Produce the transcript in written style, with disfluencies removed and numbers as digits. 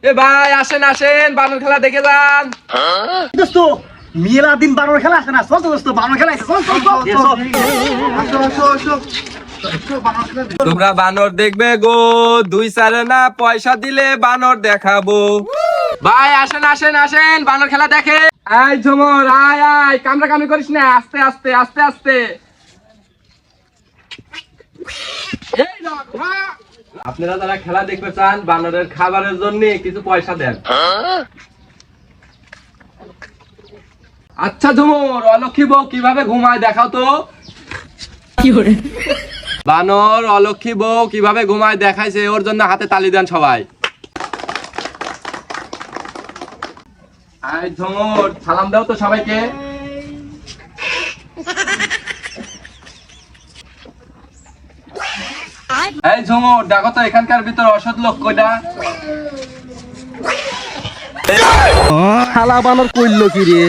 এ ভাই আসেন আসেন, বানর খেলা দেখে যান। দোস্ত মেলা দিন বানর খেলা আছে না, চল তো দোস্ত বানর খেলা আছে, চল চল চল। তোমরা বানর দেখবে গো, 2 না পয়সা দিলে বানর দেখাবো। ভাই আসেন আসেন আসেন, বানর খেলা দেখে। এই ঝুমুর আয় আয়, কামড়া কামড়ি করিস না, আস্তে আস্তে আস্তে আস্তে। এই না, আপনারা যারা খেলা দেখতে চান, বানরের খাবারের জন্য কিছু পয়সা দেন। আচ্ছা ঝুমুর, অলক্ষী বউ কিভাবে ঘুমায় দেখাও তো। বানর অলক্ষী বউ কিভাবে ঘুমায় দেখাইছে, ওর জন্য হাতে তালি দেন সবাই। এই ঝুমুর সালাম দাও তো সবাইকে। এই ঝুমুর দেখো তো এখানকার ভিতর অসৎ লোক কয়টা। শালা বানর কইলো কি রে?